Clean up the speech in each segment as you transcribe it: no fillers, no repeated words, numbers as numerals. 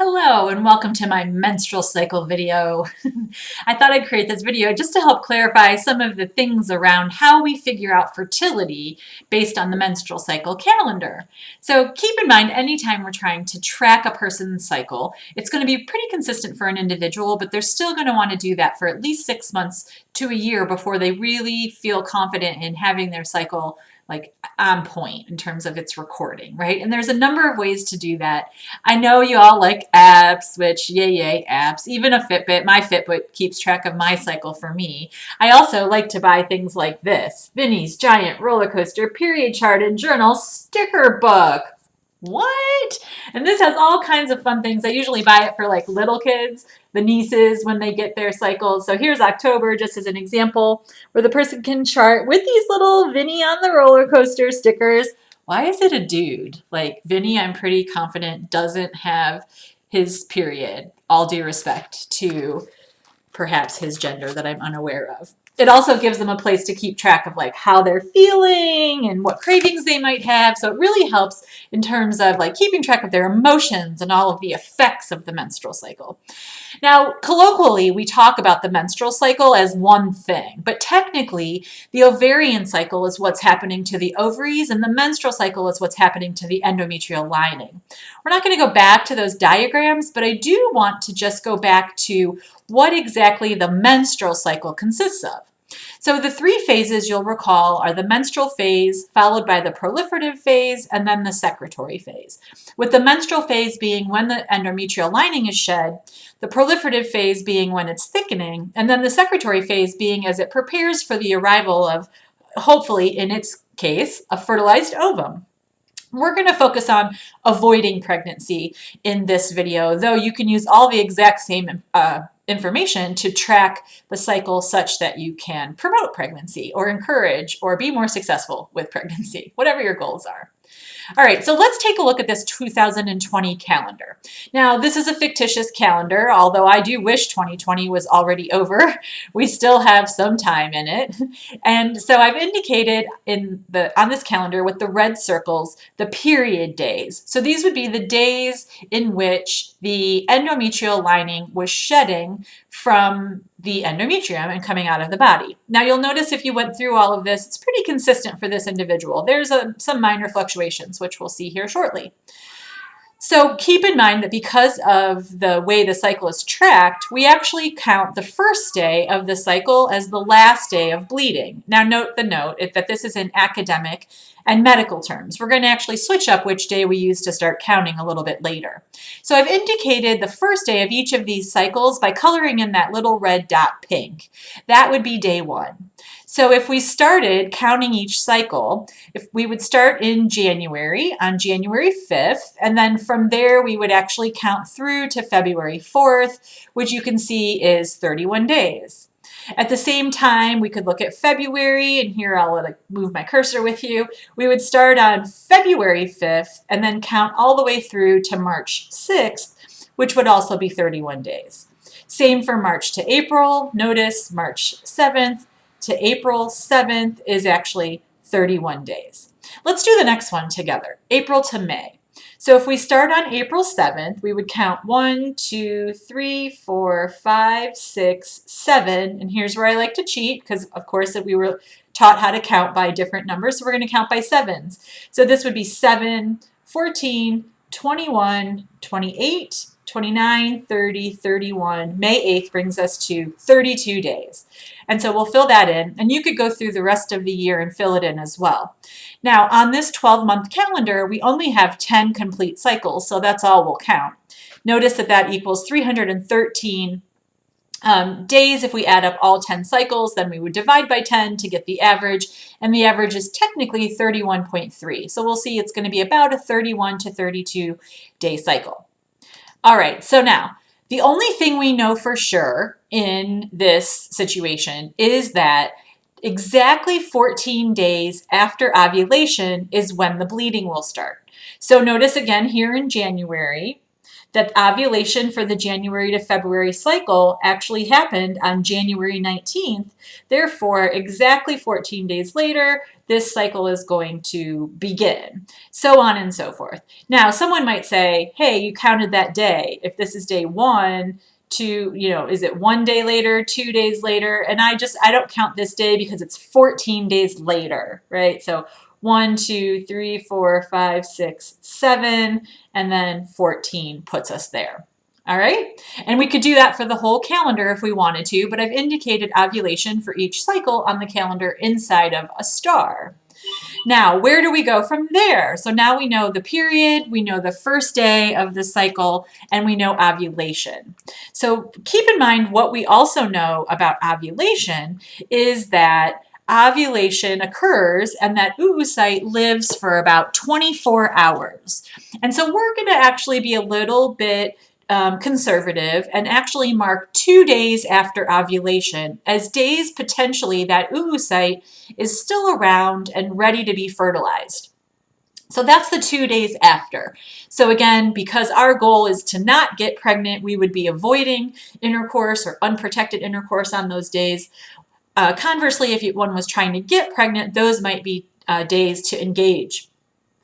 Hello and welcome to my menstrual cycle video. I thought I'd create this video just to help clarify some of the things around how we figure out fertility based on the menstrual cycle calendar. So keep in mind, anytime we're trying to track a person's cycle, it's going to be pretty consistent for an individual, but they're still going to want to do that for at least 6 months to a year before they really feel confident in having their cycle like on point in terms of its recording, right? And there's a number of ways to do that. I know you all like apps, which yay, apps, even a Fitbit. My Fitbit keeps track of my cycle for me. I also like to buy things like this, Vinny's Giant Roller Coaster Period Chart and Journal Sticker Book. What? And this has all kinds of fun things. I usually buy it for like little kids, the nieces when they get their cycles. So here's October just as an example where the person can chart with these little Vinny on the roller coaster stickers. Why is it a dude? Like Vinny, I'm pretty confident doesn't have his period. All due respect to perhaps his gender that I'm unaware of. It also gives them a place to keep track of like how they're feeling and what cravings they might have. So it really helps in terms of like keeping track of their emotions and all of the effects of the menstrual cycle. Now, colloquially, we talk about the menstrual cycle as one thing, but technically the ovarian cycle is what's happening to the ovaries and the menstrual cycle is what's happening to the endometrial lining. We're not going to go back to those diagrams, but I do want to just go back to what exactly the menstrual cycle consists of. So the three phases you'll recall are the menstrual phase, followed by the proliferative phase, and then the secretory phase. With the menstrual phase being when the endometrial lining is shed, the proliferative phase being when it's thickening, and then the secretory phase being as it prepares for the arrival of, hopefully in its case, a fertilized ovum. We're going to focus on avoiding pregnancy in this video, though you can use all the exact same information to track the cycle such that you can promote pregnancy or encourage or be more successful with pregnancy, whatever your goals are. All right, so let's take a look at this 2020 calendar. Now, this is a fictitious calendar, although I do wish 2020 was already over. We still have some time in it. And so I've indicated on this calendar with the red circles the period days. So these would be the days in which the endometrial lining was shedding from the endometrium and coming out of the body. Now you'll notice if you went through all of this, it's pretty consistent for this individual. There's some minor fluctuations, which we'll see here shortly. So keep in mind that because of the way the cycle is tracked, we actually count the first day of the cycle as the last day of bleeding. Now note that this is in academic and medical terms. We're going to actually switch up which day we use to start counting a little bit later. So I've indicated the first day of each of these cycles by coloring in that little red dot pink. That would be day 1. So if we started counting each cycle, if we would start in January, on January 5th, and then from there we would actually count through to February 4th, which you can see is 31 days. At the same time, we could look at February, and here I'll move my cursor with you. We would start on February 5th and then count all the way through to March 6th, which would also be 31 days. Same for March to April. Notice March 7th to April 7th is actually 31 days. Let's do the next one together, April to May. So if we start on April 7th, we would count 1, 2, 3, 4, 5, 6, 7. And here's where I like to cheat because, of course, we were taught how to count by different numbers. So we're going to count by sevens. So this would be 7, 14, 21, 28, 29, 30, 31. May 8th brings us to 32 days. And so we'll fill that in, and you could go through the rest of the year and fill it in as well. Now, on this 12-month calendar, we only have 10 complete cycles, so that's all we'll count. Notice that that equals 313 days. If we add up all 10 cycles, then we would divide by 10 to get the average, and the average is technically 31.3. So we'll see it's going to be about a 31 to 32 day cycle. All right, so now, the only thing we know for sure in this situation is that exactly 14 days after ovulation is when the bleeding will start. So notice again here in January that ovulation for the January to February cycle actually happened on January 19th. Therefore, exactly 14 days later, this cycle is going to begin, so on and so forth. Now, someone might say, hey, you counted that day. If this is day 1, to, is it 1 day later, 2 days later? And I don't count this day because it's 14 days later, right? So 1, 2, 3, 4, 5, 6, 7, and then 14 puts us there. All right, and we could do that for the whole calendar if we wanted to, but I've indicated ovulation for each cycle on the calendar inside of a star. Now, where do we go from there? So now we know the period, we know the first day of the cycle, and we know ovulation. So keep in mind what we also know about ovulation is that ovulation occurs and that oocyte lives for about 24 hours. And so we're going to actually be a little bit conservative and actually mark 2 days after ovulation as days potentially that oocyte is still around and ready to be fertilized. So that's the 2 days after. So again, because our goal is to not get pregnant, we would be avoiding intercourse or unprotected intercourse on those days. Conversely, if one was trying to get pregnant, those might be days to engage.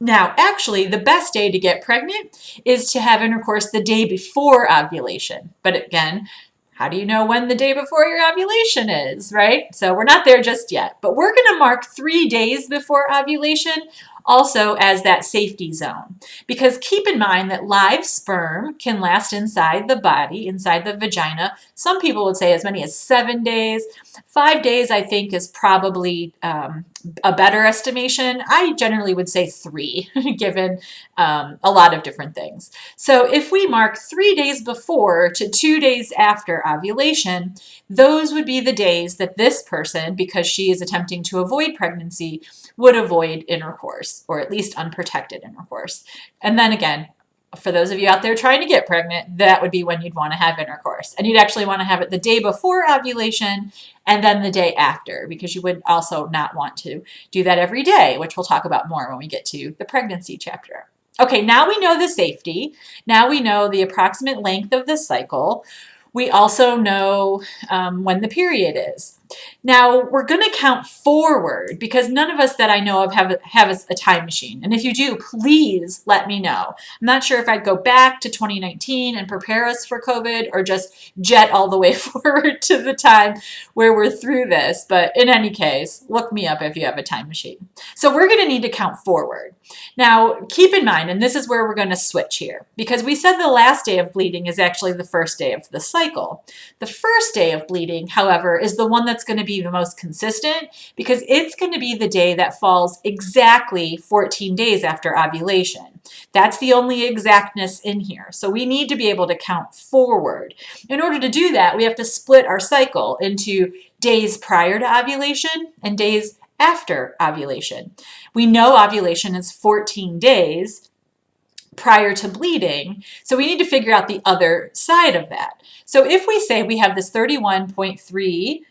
Now, actually, the best day to get pregnant is to have intercourse the day before ovulation. But again, how do you know when the day before your ovulation is, right? So we're not there just yet. But we're going to mark 3 days before ovulation also as that safety zone. Because keep in mind that live sperm can last inside the body, inside the vagina. Some people would say as many as 7 days. 5 days, I think, is probably a better estimation. I generally would say 3, given a lot of different things. So if we mark 3 days before to 2 days after ovulation, those would be the days that this person, because she is attempting to avoid pregnancy, would avoid intercourse, or at least unprotected intercourse. And then again, for those of you out there trying to get pregnant, that would be when you'd want to have intercourse. And you'd actually want to have it the day before ovulation and then the day after, because you would also not want to do that every day, which we'll talk about more when we get to the pregnancy chapter. Okay, now we know the safety. Now we know the approximate length of the cycle. We also know when the period is. Now, we're going to count forward because none of us that I know of have a time machine. And if you do, please let me know. I'm not sure if I'd go back to 2019 and prepare us for COVID or just jet all the way forward to the time where we're through this. But in any case, look me up if you have a time machine. So we're going to need to count forward. Now, keep in mind, and this is where we're going to switch here, because we said the last day of bleeding is actually the first day of the cycle. The first day of bleeding, however, is the one that's going to be the most consistent because it's going to be the day that falls exactly 14 days after ovulation. That's the only exactness in here. So we need to be able to count forward. In order to do that, we have to split our cycle into days prior to ovulation and days after ovulation. We know ovulation is 14 days prior to bleeding, so we need to figure out the other side of that. So if we say we have this 31.3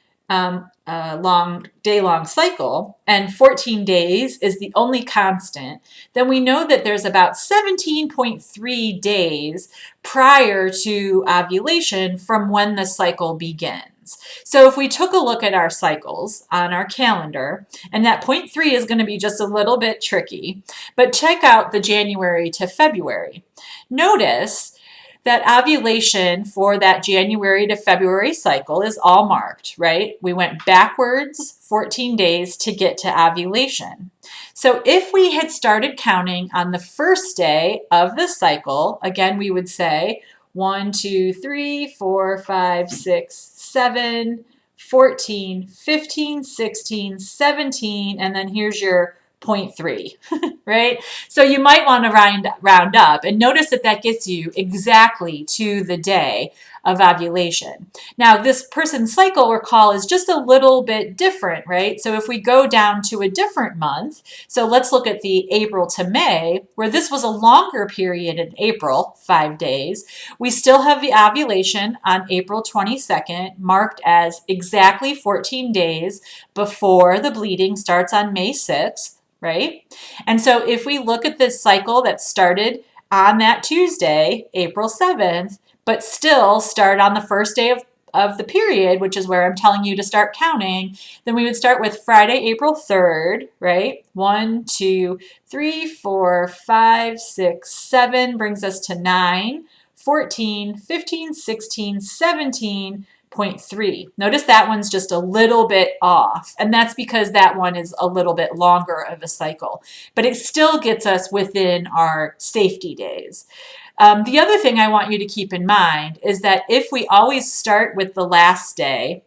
day-long cycle, and 14 days is the only constant, then we know that there's about 17.3 days prior to ovulation from when the cycle begins. So if we took a look at our cycles on our calendar, and that 0.3 is going to be just a little bit tricky, but check out the January to February. Notice that ovulation for that January to February cycle is all marked, right? We went backwards 14 days to get to ovulation. So if we had started counting on the first day of the cycle, again, we would say 1, 2, 3, 4, 5, 6, 7, 14, 15, 16, 17, and then here's your 0.3, right? So you might want to round up and notice that that gets you exactly to the day of ovulation. Now, this person's cycle, recall, is just a little bit different, right? So if we go down to a different month, so let's look at the April to May, where this was a longer period in April, 5 days, we still have the ovulation on April 22nd, marked as exactly 14 days before the bleeding starts on May 6th, right? And so if we look at this cycle that started on that Tuesday, April 7th, but still start on the first day of the period, which is where I'm telling you to start counting, then we would start with Friday, April 3rd, right? 1, 2, 3, 4, 5, 6, 7 brings us to 9, 14, 15, 16, 17.3. Notice that one's just a little bit off, and that's because that one is a little bit longer of a cycle, but it still gets us within our safety days. The other thing I want you to keep in mind is that if we always start with the last day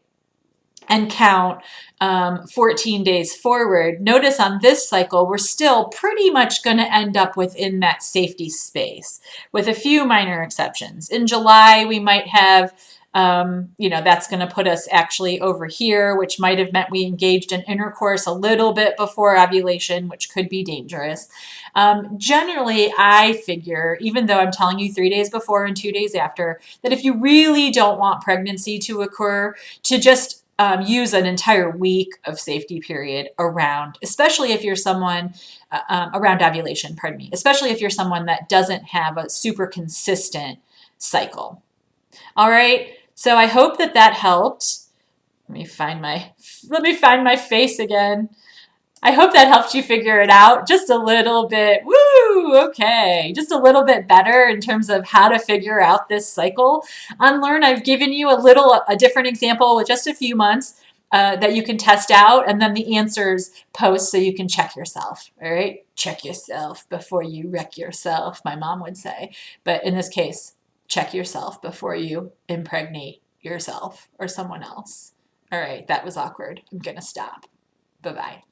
and count 14 days forward, notice on this cycle, we're still pretty much going to end up within that safety space with a few minor exceptions. In July, we might have that's going to put us actually over here, which might have meant we engaged in intercourse a little bit before ovulation, which could be dangerous. Generally, I figure, even though I'm telling you 3 days before and 2 days after, that if you really don't want pregnancy to occur, to just use an entire week of safety period around, especially if you're someone around ovulation, pardon me, especially if you're someone that doesn't have a super consistent cycle. All right, so I hope that that helped. Let me find my face again. I hope that helped you figure it out just a little bit. Woo, okay, just a little bit better in terms of how to figure out this cycle. Unlearn, I've given you a different example with just a few months that you can test out, and then the answers post so you can check yourself. All right, check yourself before you wreck yourself, my mom would say. But in this case, check yourself before you impregnate yourself or someone else. All right, that was awkward. I'm gonna stop. Bye-bye.